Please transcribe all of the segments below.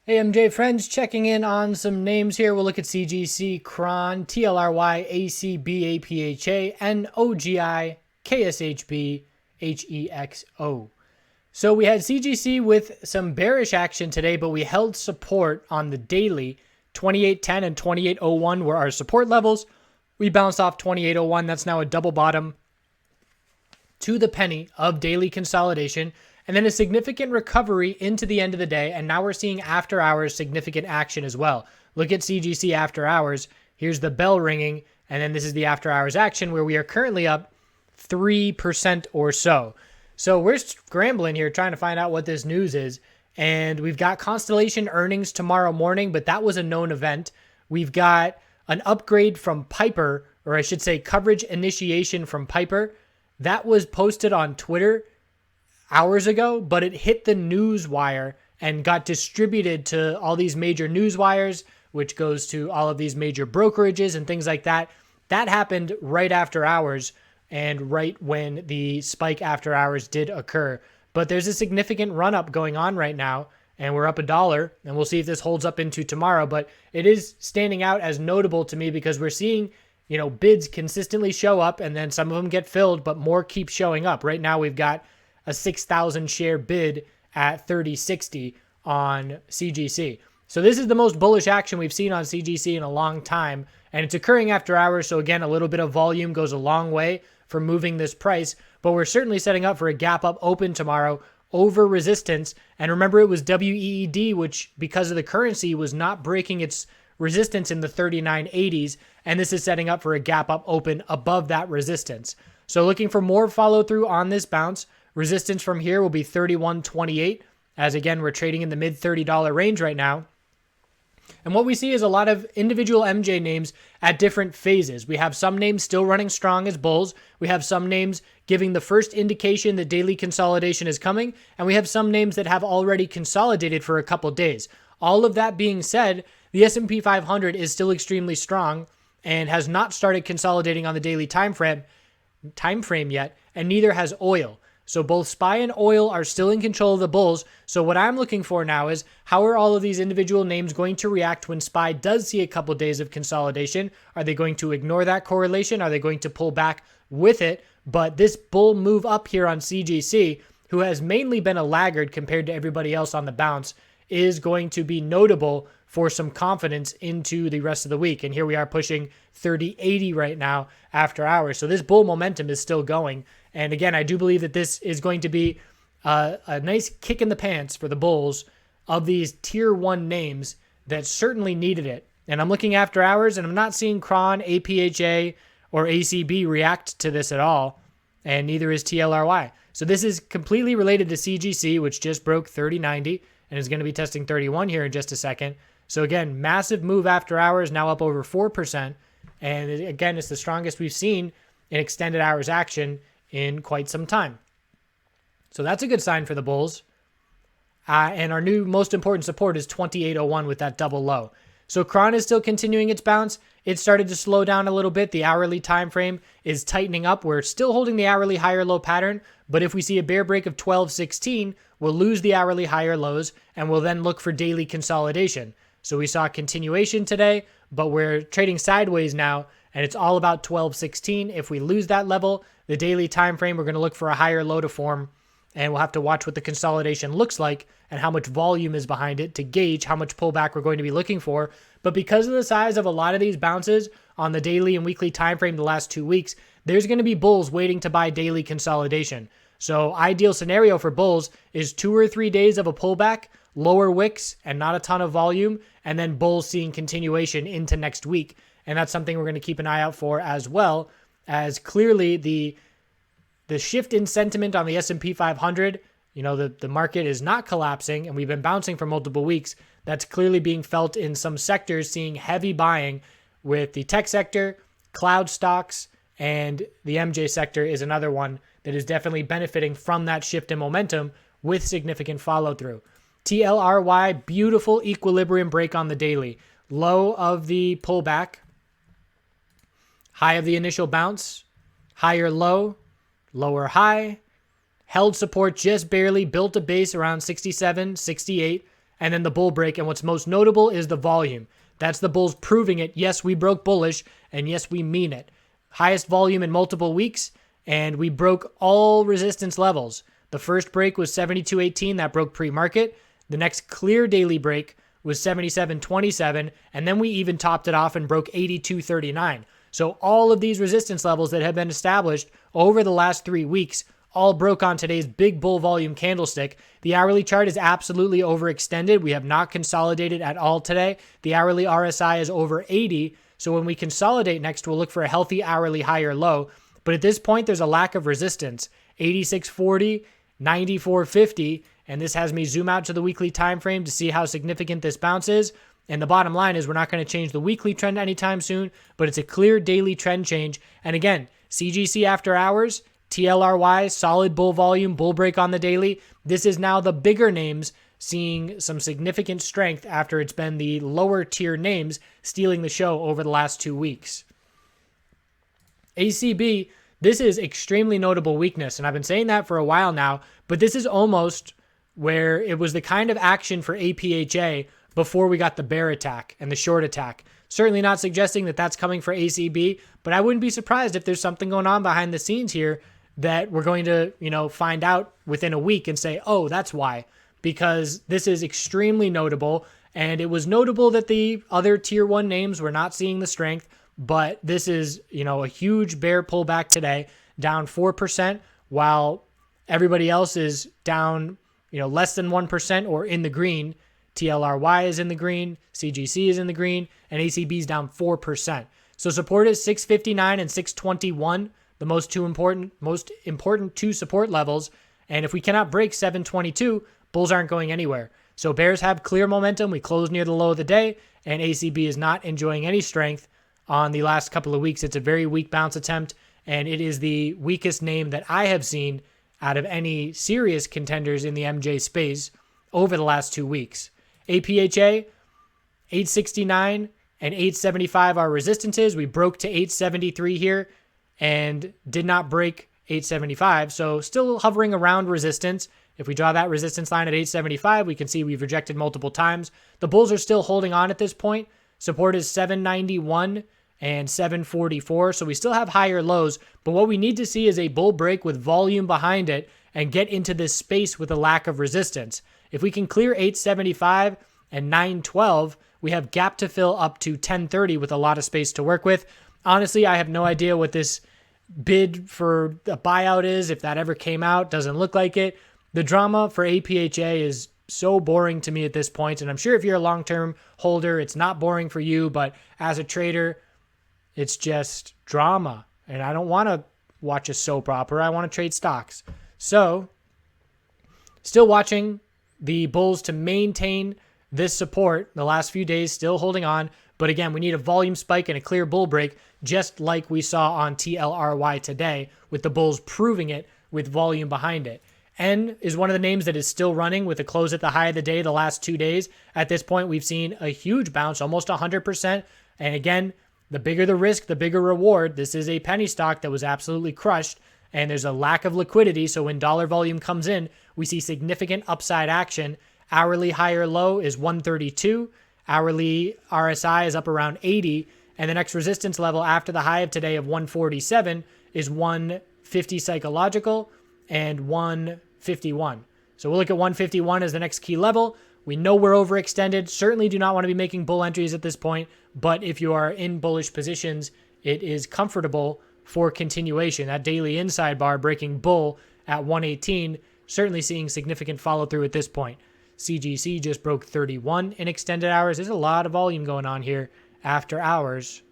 Hey MJ friends, checking in on some names here. We'll look at CGC, Cron, TLRY, ACB, APHA, NOGI, KSHB, HEXO. So we had CGC with some bearish action today, but we held support on the daily. 2810 and 2801 were our support levels. We bounced off 2801. That's now a double bottom to the penny of daily consolidation, and then a significant recovery into the end of the day. And now we're seeing after hours significant action as well. Look at CGC after hours. Here's the bell ringing, and then this is the after hours action where we are currently up 3% or so. So we're scrambling here trying to find out what this news is. And we've got Constellation earnings tomorrow morning, but that was a known event. We've got an upgrade from Piper, or I should say coverage initiation from Piper. That was posted on Twitter hours ago, but it hit the news wire and got distributed to all these major news wires, which goes to all of these major brokerages and things like that. That happened right after hours and right when the spike after hours did occur. But there's a significant run up going on right now, and we're up $1, and we'll see if this holds up into tomorrow. But it is standing out as notable to me because we're seeing, bids consistently show up, and then some of them get filled, but more keep showing up. Right now, we've got a 6,000 share bid at 30.60 on CGC. So this is the most bullish action we've seen on CGC in a long time, and it's occurring after hours. So again, a little bit of volume goes a long way for moving this price, but we're certainly setting up for a gap up open tomorrow over resistance. And remember, it was WEED, which because of the currency was not breaking its resistance in the 39.80s, and this is setting up for a gap up open above that resistance. So looking for more follow through on this bounce. Resistance from here will be 31.28, as again, we're trading in the mid $30 range right now. And what we see is a lot of individual MJ names at different phases. We have some names still running strong as bulls. We have some names giving the first indication that daily consolidation is coming. And we have some names that have already consolidated for a couple days. All of that being said, the S&P 500 is still extremely strong and has not started consolidating on the daily time frame yet, and neither has oil. So both SPY and oil are still in control of the bulls. So what I'm looking for now is how are all of these individual names going to react when SPY does see a couple days of consolidation? Are they going to ignore that correlation? Are they going to pull back with it? But this bull move up here on CGC, who has mainly been a laggard compared to everybody else on the bounce, is going to be notable for some confidence into the rest of the week. And here we are pushing 30.80 right now after hours. So this bull momentum is still going. And again, I do believe that this is going to be a nice kick in the pants for the bulls of these tier one names that certainly needed it. And I'm looking after hours, and I'm not seeing Cron, APHA, or ACB react to this at all. And neither is TLRY. So this is completely related to CGC, which just broke 30.90 and is going to be testing 31 here in just a second. So again, massive move after hours, now up over 4%. And again, it's the strongest we've seen in extended hours action in quite some time. So that's a good sign for the bulls. And our new most important support is 28.01 with that double low. So Cron is still continuing its bounce. It started to slow down a little bit. The hourly time frame is tightening up. We're still holding the hourly higher low pattern, but if we see a bear break of 12.16, we'll lose the hourly higher lows, and we'll then look for daily consolidation. So we saw a continuation today, but we're trading sideways now, and it's all about 12.16. If we lose that level, the daily time frame, we're going to look for a higher low to form, and we'll have to watch what the consolidation looks like and how much volume is behind it to gauge how much pullback we're going to be looking for. But because of the size of a lot of these bounces on the daily and weekly time frame the last 2 weeks, there's going to be bulls waiting to buy daily consolidation. So ideal scenario for bulls is 2 or 3 days of a pullback, lower wicks and not a ton of volume, and then bulls seeing continuation into next week. And that's something we're going to keep an eye out for, as well as clearly the shift in sentiment on the S&P 500. The market is not collapsing, and we've been bouncing for multiple weeks. That's clearly being felt in some sectors, seeing heavy buying with the tech sector, cloud stocks, and the MJ sector is another one that is definitely benefiting from that shift in momentum with significant follow through. TLRY, beautiful equilibrium break on the daily. Low of the pullback, high of the initial bounce, higher low, lower high, held support just barely, built a base around 67, 68, and then the bull break. And what's most notable is the volume. That's the bulls proving it. Yes, we broke bullish, and yes, we mean it. Highest volume in multiple weeks, and we broke all resistance levels. The first break was 72.18. That broke pre-market. The next clear daily break was 77.27, and then we even topped it off and broke 82.39. So all of these resistance levels that have been established over the last 3 weeks all broke on today's big bull volume candlestick. The hourly chart is absolutely overextended. We have not consolidated at all today. The hourly RSI is over 80. So when we consolidate next, we'll look for a healthy hourly high or low. But at this point, there's a lack of resistance. 86.40, 94.50. And this has me zoom out to the weekly time frame to see how significant this bounce is. And the bottom line is we're not going to change the weekly trend anytime soon, but it's a clear daily trend change. And again, CGC after hours, TLRY, solid bull volume, bull break on the daily. This is now the bigger names seeing some significant strength after it's been the lower tier names stealing the show over the last 2 weeks. ACB, this is extremely notable weakness, and I've been saying that for a while now, but this is almost where it was the kind of action for APHA before we got the bear attack and the short attack. Certainly not suggesting that that's coming for ACB, but I wouldn't be surprised if there's something going on behind the scenes here that we're going to, find out within a week and say, oh, that's why, because this is extremely notable. And it was notable that the other tier 1 names were not seeing the strength, but this is, a huge bear pullback today, down 4%, while everybody else is down, less than 1% or in the green. TLRY is in the green, CGC is in the green, and ACB is down 4%. So support is 659 and 621, the most important two support levels. And if we cannot break 722, bulls aren't going anywhere. So bears have clear momentum. We closed near the low of the day, and ACB is not enjoying any strength on the last couple of weeks. It's a very weak bounce attempt, and it is the weakest name that I have seen out of any serious contenders in the MJ space over the last 2 weeks. APHA, 869 and 875 are resistances. We broke to 873 here and did not break 875. So still hovering around resistance. If we draw that resistance line at 875, we can see we've rejected multiple times. The bulls are still holding on at this point. Support is 791 and 744. So we still have higher lows, but what we need to see is a bull break with volume behind it and get into this space with a lack of resistance. If we can clear 875 and 912, we have gap to fill up to 1030 with a lot of space to work with. Honestly, I have no idea what this bid for a buyout is. If that ever came out, doesn't look like it. The drama for APHA is so boring to me at this point, and I'm sure if you're a long-term holder, it's not boring for you, but as a trader, it's just drama, and I don't want to watch a soap opera. I want to trade stocks. So, still watching the bulls to maintain this support the last few days, still holding on. But again, we need a volume spike and a clear bull break, just like we saw on TLRY today, with the bulls proving it with volume behind it. N is one of the names that is still running with a close at the high of the day the last 2 days. At this point, we've seen a huge bounce, almost 100%. And again, the bigger the risk, the bigger reward. This is a penny stock that was absolutely crushed, and there's a lack of liquidity. So when dollar volume comes in, we see significant upside action. Hourly high or low is 132. Hourly RSI is up around 80. And the next resistance level after the high of today of 147 is 150 psychological and 151. So we'll look at 151 as the next key level. We know we're overextended. Certainly do not want to be making bull entries at this point. But if you are in bullish positions, it is comfortable for continuation. That daily inside bar breaking bull at 118, certainly seeing significant follow through at this point. CGC just broke 31 in extended hours. There's a lot of volume going on here after hours.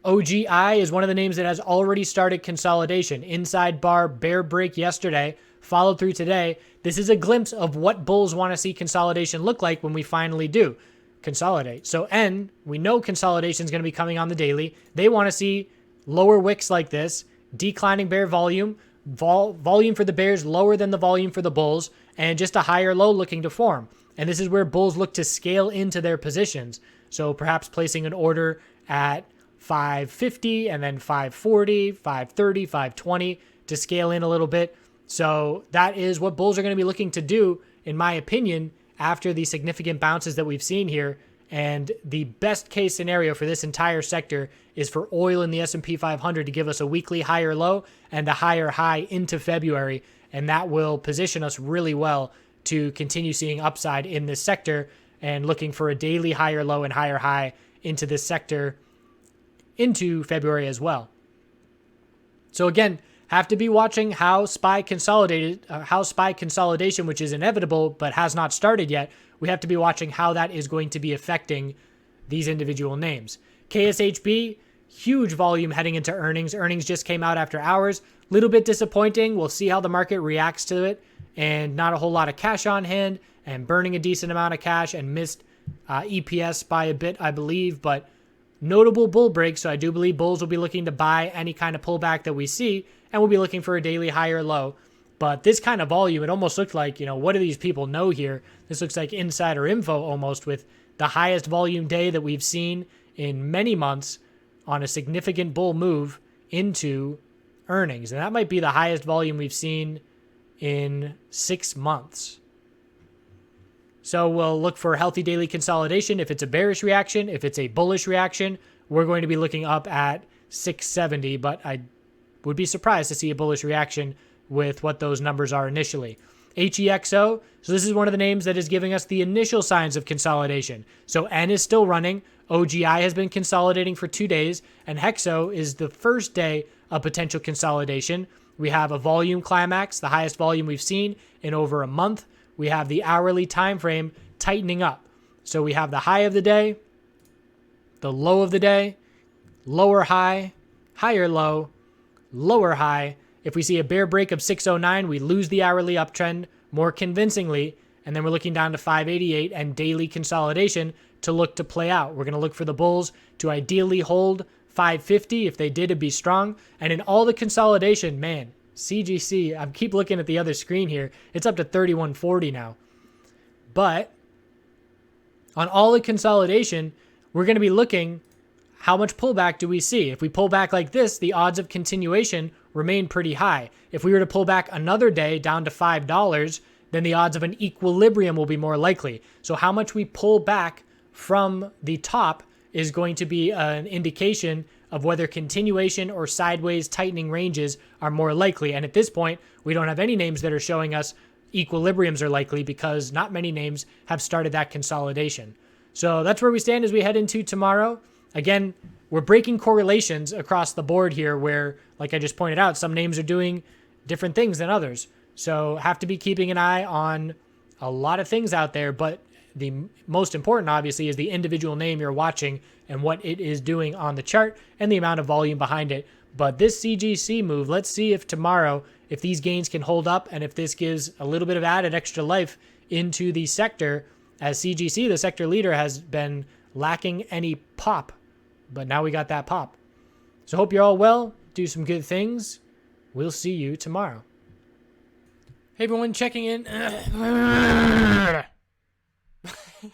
OGI is one of the names that has already started consolidation. Inside bar bear break yesterday, followed through today. This is a glimpse of what bulls want to see consolidation look like when we finally do consolidate. So N, we know consolidation is going to be coming on the daily. They want to see lower wicks like this, declining bear volume, volume for the bears lower than the volume for the bulls, and just a higher low looking to form. And this is where bulls look to scale into their positions. So perhaps placing an order at 550 and then 540, 530, 520 to scale in a little bit. So that is what bulls are going to be looking to do, in my opinion, after the significant bounces that we've seen here. And the best case scenario for this entire sector is for oil in the S&P 500 to give us a weekly higher low and a higher high into February. And that will position us really well to continue seeing upside in this sector and looking for a daily higher low and higher high into this sector into February as well. So again, have to be watching how SPY consolidation, which is inevitable but has not started yet. We have to be watching how that is going to be affecting these individual names. KSHB, huge volume heading into earnings. Earnings just came out after hours. Little bit disappointing. We'll see how the market reacts to it. And not a whole lot of cash on hand and burning a decent amount of cash and missed EPS by a bit, I believe. But notable bull break. So I do believe bulls will be looking to buy any kind of pullback that we see. And we'll be looking for a daily higher low. But this kind of volume, it almost looked like, what do these people know here? This looks like insider info almost, with the highest volume day that we've seen in many months on a significant bull move into earnings. And that might be the highest volume we've seen in 6 months. So we'll look for healthy daily consolidation. If it's a bearish reaction, if it's a bullish reaction, we're going to be looking up at 670, but I would be surprised to see a bullish reaction with what those numbers are initially. Hexo, so this is one of the names that is giving us the initial signs of consolidation. So N is still running, OGI has been consolidating for 2 days, and Hexo is the first day of potential consolidation. We have a volume climax, the highest volume we've seen in over a month. We have the hourly time frame tightening up. So we have the high of the day, the low of the day, lower high, higher low, lower high. If we see a bear break of 609, we lose the hourly uptrend more convincingly, and then we're looking down to 588 and daily consolidation to look to play out. We're going to look for the bulls to ideally hold 550. If they did, it'd be strong. And in all the consolidation, man, CGC, I keep looking at the other screen here. It's up to 3140 now. But on all the consolidation, we're going to be looking, how much pullback do we see? If we pull back like this, the odds of continuation remain pretty high. If we were to pull back another day down to $5, then the odds of an equilibrium will be more likely. So how much we pull back from the top is going to be an indication of whether continuation or sideways tightening ranges are more likely. And at this point, we don't have any names that are showing us equilibriums are likely because not many names have started that consolidation. So that's where we stand as we head into tomorrow. Again, we're breaking correlations across the board here where, like I just pointed out, some names are doing different things than others. So have to be keeping an eye on a lot of things out there, but the most important, obviously, is the individual name you're watching and what it is doing on the chart and the amount of volume behind it. But this CGC move, let's see if tomorrow, if these gains can hold up and if this gives a little bit of added extra life into the sector, as CGC, the sector leader, has been lacking any pop. But now we got that pop. So hope you're all well. Do some good things. We'll see you tomorrow. Hey everyone, checking in.